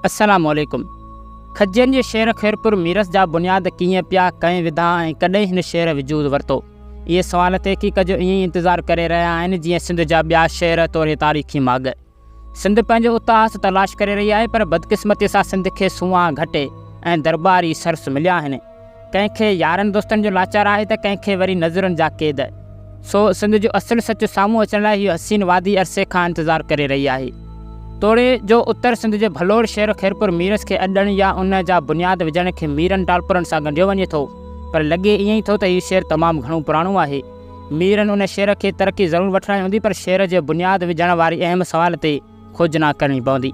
अस्सलामुअलैकुम। खज्जनि जे शहर खैरपुर मीरस जा बुनियाद कीअं पिया कंहिं विधा ऐं कॾहिं हिन शहर वजूद वरितो? इहे सवाल तहक़ीक़ जो ईअं ई इंतज़ारु करे रहिया आहिनि जीअं सिंध जा ॿिया शहर तौरु तारीख़ी माॻ। सिंध पंहिंजो उतास तलाश करे रही आहे, पर बदकिस्मतीअ सां सिंध खे सूंहां घटे ऐं दरबारी सरस मिलिया आहिनि। कंहिंखे यारनि दोस्तनि जो लाचार आहे त कंहिंखे वरी नज़रुनि जा क़ैद। सो सिंध जो असुलु सच साम्हूं अचण लाइ हीअ हसीन वादी अरसे खां इंतज़ारु करे रही आहे। तोड़े जो उत्तर सिंध जे भलोड़ शहर खैरपुर मीरस खे अॾण या उन जा बुनियाद विझण खे मीरनि टालपुरनि सां ॻंढियो वञे थो, पर लॻे ईअं ई थो त हीउ शहर तमामु घणो पुराणो आहे। मीरनि उन शहर खे तरक़ी ज़रूरु वठणाई हूंदी, पर शहर जे बुनियाद विझण वारी अहम सवाल ते खोज न करणी पवंदी।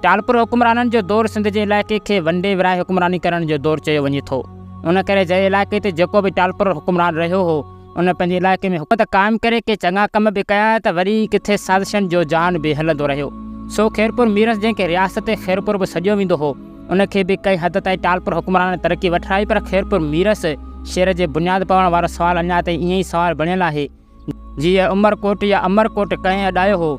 टालपुर हुकुमराननि जो दौरु सिंध जे इलाइक़े खे वंडे विराए हुकुमरानी करण जो दौरु चयो वञे थो। उन करे जंहिं इलाइक़े ते जेको बि टालपुर हुकुमरान रहियो हो, उन पंहिंजे इलाइक़े में हुकूमत क़ाइमु करे के चङा कम बि कया त वरी किथे साज़िशनि जो जान बि हलंदो रहियो। सो खैरपुर मीरस जंहिंखे रियासत खैरपुर बि सॼो वेंदो हो, उनखे बि कंहिं हद ताईं टालपुर हुकुमरान तरक़ी वठाई, पर खैरपुर मीरस शहर जे बुनियाद पवण वारो सुवाल अञा ताईं ईअं ई सुवाल बणियल आहे जीअं उमरकोट या अमरकोट कंहिं अॾायो हो।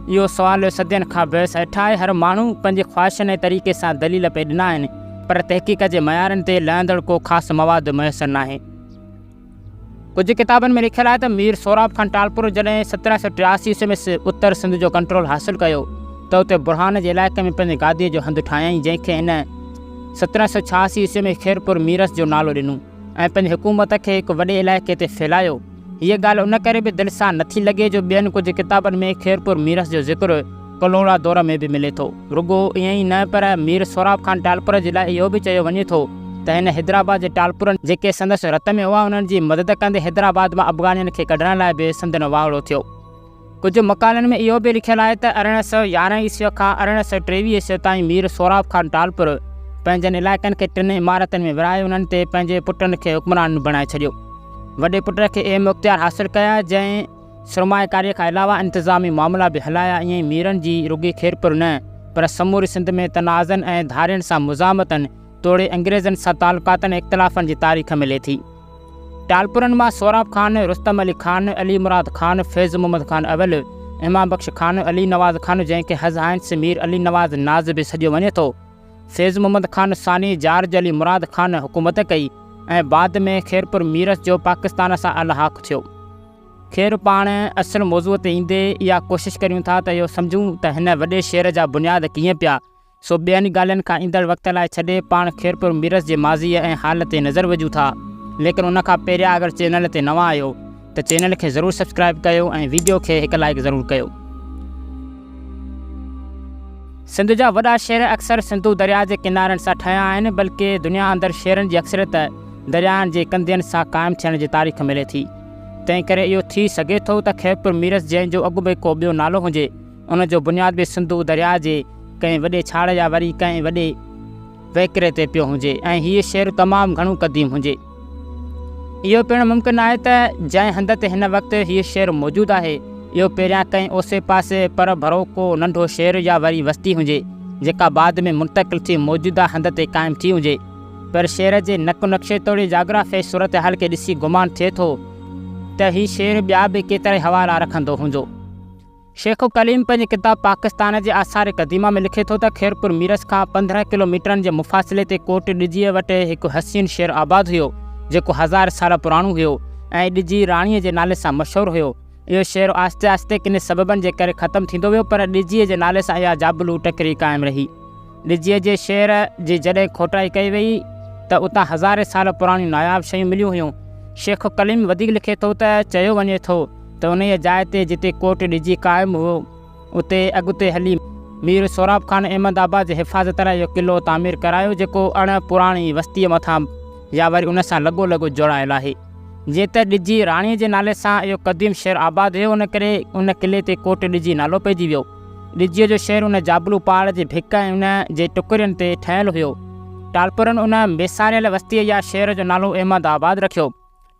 इहो सुवाल सदियनि खां बहस हेठि आहे। हर माण्हू पंहिंजे ख़्वाहिशनि ऐं तरीक़े सां दलील पे ॾिना आहिनि, पर तहक़ीक़ जे मयारनि ते लहंदड़ को ख़ासि मवाद मुयसरु नाहे। कुझु किताबनि में लिखियलु आहे त मीर सोराब खान टालपुर जॾहिं 1783 ईस्वी में उत्तर सिंध जो कंट्रोल हासिलु कयो त उते बुरहान जे इलाइक़े में पंहिंजे गादीअ जो हंधु ठाहियईं, जंहिंखे हिन 1786 ईस्वी में खैरपुर मीरस जो नालो ॾिनो ऐं पंहिंजी हुकूमत खे हिकु वॾे इलाइक़े ते फैलायो। हीअ ॻाल्हि उन करे बि दिलि सां नथी लॻे जो ॿियनि कुझु किताबनि में खैरपुर मीरस जो ज़िक्र कलोड़ा दौर में बि मिले थो। रुगो ईअं ई न, पर मीर सोराब खान टालपुर जे लाइ इहो बि चयो वञे थो त हिन हैदराबाद जे टालपुरनि जेके संदसि रत में हुआ, उन्हनि जी मदद कंदे हैदराबाद मां अफ़गानियुनि खे कढण लाइ बि संदन वावड़ो थियो। कुझु मकालनि में इहो बि लिखियलु आहे त 1811 ईस्वी खां 1823 ईस्वी ताईं मीर सोराब खान टालपुर पंहिंजनि इलाइक़नि खे 3 इमारतुनि में विराए उन्हनि ते पंहिंजे पुटनि खे हुक्मरान बणाए छॾियो। वॾे पुट खे अहम इख्तियार हासिलु कया, जंहिं सरमाएकारीअ खां अलावा इंतिज़ामी मामला बि हलाया। ईअं ई मीरनि जी रुॻी खैरपुर न, पर समूरी सिंध में तनाज़नि ऐं धारियुनि सां मुज़ामतनि तोड़े अंग्रेज़नि सां तालुकातनि ऐं इख़्तिलाफ़नि जी तारीख़ मिले थी। टालपुरनि मां सोराब खान, रुस्तम अली खान, अली मुराद खान, फैज़ मोहम्मद खान अवल, इमाम बख्श खान, अली नवाज़ खान जंहिंखे हज़ हाइंस मीर अली नवाज़ नाज़ बि सॼो वञे थो, फैज़ मोहम्मद खान सानी, जार्ज अली मुराद खान हुकूमत कई ऐं बाद में खैरपुर मीरस जो पाकिस्तान सां अलहाक़ थियो। खैर पाण असुलु मौज़ूअ ते ईंदे इहा कोशिशि करियूं था त इहो सम्झूं त हिन वॾे शहर जा बुनियाद कीअं पिया। सो ॿियनि ॻाल्हियुनि खां ईंदड़ वक़्त लाइ छॾे पाण खैरपुर मीरस जे माज़ीअ ऐं हाल ते नज़र विझूं था। लेकिन उनखां पहिरियां अगरि चैनल ते नवां आहियो त चैनल खे ज़रूरु सब्सक्राइब कयो ऐं वीडियो खे हिकु लाइक ज़रूरु कयो। सिंध जा वॾा शहर अक्सर सिंधू दरिया जे किनारनि सां ठहिया आहिनि, बल्कि दुनिया अंदरि शहरनि जी अक्सरियत दरियाहनि जे कंदियुनि सां क़ाइमु थियण जी तारीख़ मिले थी। तंहिं करे इहो थी सघे थो त खैरपुर मीरस जंहिंजो अॻु बि को ॿियो नालो हुजे, उनजो बुनियाद बि सिंधू दरिया जे कंहिं वॾे छाड़ या वरी कंहिं वॾे वहिकिरे ते पियो हुजे ऐं हीअ शहर तमामु घणो क़दीम हुजे। इहो पिणु मुमकिन आहे त जंहिं हंध ते हिन वक़्तु हीअ शहर मौजूदु आहे, इहो पहिरियां कंहिं ओसे पासे पर भरो को नंढो शहर या वरी बस्ती हुजे, जेका बाद में मुंतक़िल थी मौजूदा हंध ते क़ाइमु थी हुजे। पर शहर जे नक़ु नक्शे तौरु जाग्राफ़ी सूरत हाल खे ॾिसी गुमान थिए थो त हीउ शहर ॿिया बि केतिरा ई हवाला रखंदो हूंदो। शेख कलीम पंहिंजी किताब पाकिस्तान जे आसार क़दीमा में लिखे थो त खैरपुर मीरस खां 15 किलोमीटरनि जे मुफ़ासिले ते कोट ॾिजीअ वटि हिकु हसीन शहर आबाद हुयो, जेको 1000 साल पुराणो हुयो ऐं ॾिजी राणीअ जे नाले सां मशहूरु हुयो। इहो शहर आहिस्ते आहिस्ते किन सबबनि जे करे ख़तमु थींदो वियो, पर ॾिजीअ जे नाले सां इहा जाबलू टकरी क़ाइमु रही। ॾिजीअ जे शहर जी जॾहिं खोटाई कई वई त उतां 1000 साल पुराणियूं नायाब शयूं मिलियूं हुयूं। शेख कलीम वधीक लिखे थो त चयो वञे थो त उन जाइ ते जिते कोट ॾिजी क़ाइमु हुओ, उते अॻिते हली मीर सोराब खान अहमदाबाद जे हिफ़ाज़त लाइ इहो क़िलो तामीर करायो, जेको अण पुराणी वस्तीअ मथां या वरी उन सां लॻो जोड़ायल आहे। जीअं त ॾिजी राणीअ जे नाले सां इहो क़दीम शहर आबाद हुयो, उन करे उन क़िले ते कोट ॾिजी नालो पइजी वियो। ॾिजीअ जो शहर उन जाबलू पहाड़ जे भिक ऐं उन जे टुकड़ियुनि ते ठहियलु हुयो। टालपुरनि उन बेसारियल वस्तीअ या शहर जो नालो अहमदाबाद रखियो।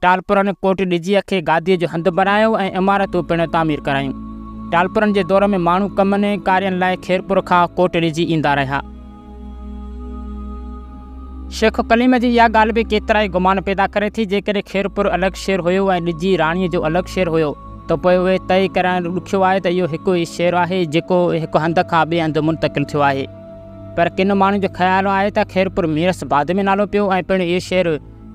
टालपुरनि कोट ॾिजीअ खे गादीअ जो हंधु बणायो ऐं इमारतूं पिणु तामीर करायूं। टालपुरनि जे दौर में माण्हू कमनि कार्यनि लाइ खैरपुर खां कोट ॾिजी ईंदा रहिया। शेख कलीम जी इहा ॻाल्हि बि केतिरा ई गुमान पैदा करे थी। जेकॾहिं खैरपुर अलॻि शहर हुयो ऐं ॾिजी राणीअ जो अलॻि शहर हुयो, त पोइ उहे तइ करणु ॾुखियो आहे त इहो हिकु ई शहर आहे जेको हिकु हंध खां ॿिए हंधु मुंतक़िल थियो आहे। पर किन माण्हुनि जो ख़्यालु आहे त खैरपुर मीरस बाद में नालो पियो ऐं पिणु इहो शहर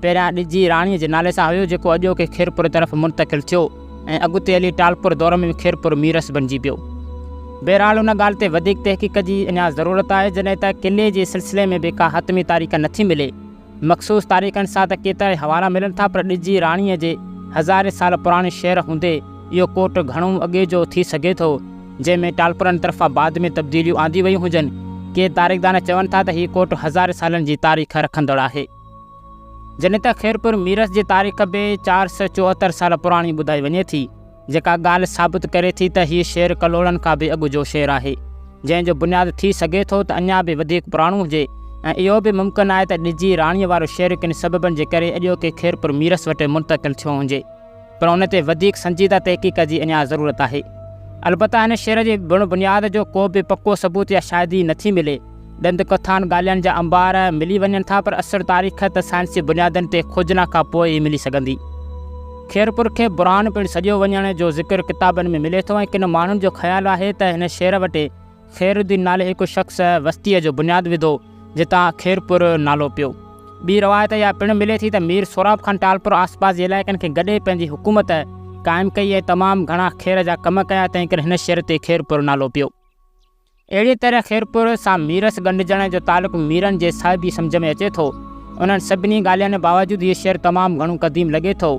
पहिरियां ॾिजी राणीअ जे नाले सां हुयो, जेको अॼोके खैरपुर तरफ़ मुंतक़िल थियो ऐं अॻिते हली टालपुर दौर में खैरपुर मीरस बणिजी पियो। बहरहाल उन ॻाल्हि ते वधीक तहक़ीक़ जी अञा ज़रूरत आहे, जॾहिं त क़िले जे सिलसिले में बि का हतमी तारीख़ नथी मिले। मख़सूस तारीख़नि सां त केतिरा ई हवाला मिलनि था, पर ॾिजी राणीअ जे हज़ारे साल पुराणे शहर हूंदे इहो कोट घणो अॻे जो थी सघे थो, जंहिंमें टालपुरनि तरफ़ां बाद में तब्दीलियूं आंदी वयूं हुजनि। के तारीख़दान चवनि था त हीउ कोट हज़ारे सालनि जी तारीख़ रखंदड़ आहे, जॾहिं त खैरपुर मीरस जी तारीख़ बि 474 साल पुराणी ॿुधाई वञे थी, जेका ॻाल्हि साबित करे थी त हीउ शहर कलोड़नि खां बि अॻु जो शहर आहे, जंहिंजो बुनियादु थी सघे थो त अञा बि वधीक पुराणो हुजे। ऐं इहो बि मुमकिन आहे त ॾिजी राणीअ वारो शहर किन सबबनि जे करे अॼोके खैरपुर मीरस वटि मुंतक़िल थियो हुजे, पर उन ते वधीक संजीदा तहक़ीक़ जी अञा ज़रूरत आहे। अलबत्ता हिन शहर जी बुनियाद जो को बि पको सबूत या शायदि ई नथी मिले। ॾंद कथान ॻाल्हियुनि जा अंबार मिली वञनि था, पर असुल तारीख़ त साइंसी बुनियादनि ते खोजना खां पोइ ई मिली सघंदी। खैरपुर खे बुरहान पिणु सॼो वञण जो ज़िक्र किताबनि में मिले थो ऐं किन माण्हुनि जो ख़्यालु आहे त हिन शहर वटि खैरुद्दीन नाले हिकु शख़्स वस्तीअ जो बुनियादु विधो, जितां खैरपुर नालो पियो। ॿी रवायत इहा पिणु मिले थी त मीर सोराब खान टालपुर आसपास जे इलाइक़नि खे गॾे पंहिंजी हुकूमत क़ाइमु कई ऐं तमामु घणा खैर जा कम कया, तंहिं करे हिन शहर ते खैरपुर नालो पियो। अहिड़ी तरह खैरपुर सां मीरस ॻंढिजण जो तालुक़ु मीरनि जे साहिबी सम्झ में अचे थो। उन्हनि सभिनी ॻाल्हियुनि बावजूदु इहो शहर तमामु घणो क़दीम लॻे थो,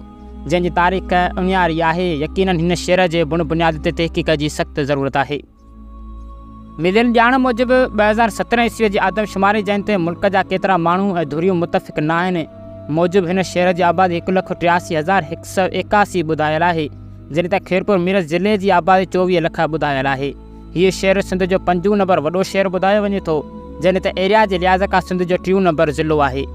जंहिंजी तारीख़ उणियारी आहे। यकीनन हिन शहर जे बुनियाद ते तहक़ीक़ जी सख़्तु ज़रूरत आहे। मिलियल ॼाण मूजिबि 2017 ईस्वीअ जी आदमशुमारी जंहिं ते मुल्क जा केतिरा माण्हू ऐं धुरियूं मुतफ़िक़ न आहिनि मूजिबि हिन शहर जी आबादी 1,83,181 ॿुधायल आहे, जॾहिं त खैरपुर मीरस ज़िले जी आबादी 24 लख ॿुधायल आहे। हीउ शहर सिंध जो 5 नंबर वॾो शहर ॿुधायो वञे थो, जॾहिं त एरिया जे लिहाज़ खां सिंध जो 3 नंबर ज़िलो आहे।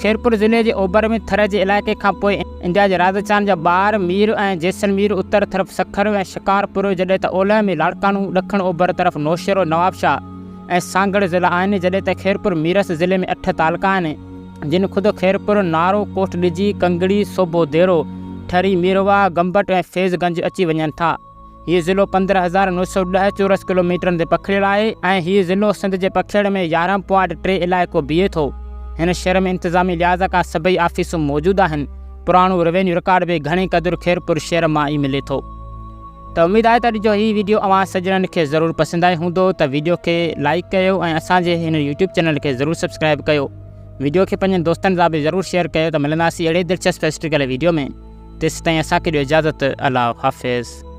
खैरपुर ज़िले जे ओभर में थर जे इलाइक़े खां पोइ इंडिया जे राजस्थान जा ॿार मीर ऐं जैसलमेर उत्तर तरफ़ सखर ऐं शिकारपुर, जॾहिं त ओलह में लाड़कानू, ॾखण ओभर तरफ़ नौशेरो, नवाबशाह ऐं सांगड़ ज़िला आहिनि। जॾहिं त खैरपुर मीरस ज़िले में 8 तालुका आहिनि, जिन ख़ुदि खैरपुर, नारो, कोट ॾिजी, कंगड़ी, सोबो देरो, ठरी, मीरवा, गंबट ऐं फैज़गंज अची वञनि था। हीउ ज़िलो 15,910 चौरस किलोमीटरनि ते पखिड़ियल आहे ऐं हीउ ज़िलो सिंध जे पखिड़ में 11.3 इलाइक़ो बीहे थो। हिन शहर में इंतिज़ामी लिहाज़ खां सभई आफ़िसूं मौजूदु आहिनि। पुराणो रेवेन्यू रिकॉर्ड बि घणी क़दुरु खैरपुर शहर मां ई मिले थो। त उमेदु आहे त अॼु हीउ वीडियो अवां सॼणनि खे ज़रूरु पसंदि आयो हूंदो, त वीडियो खे लाइक कयो ऐं असांजे हिन यूट्यूब चैनल खे ज़रूरु सब्सक्राइब कयो। वीडियो खे पंहिंजनि दोस्तनि सां बि ज़रूरु शेयर कयो। त मिलंदासीं अहिड़े दिलचस्प हिस्ट्रिकल वीडियो में। तेसिताईं असांखे ॾियो इजाज़त। अल्लाह हाफ़िज़।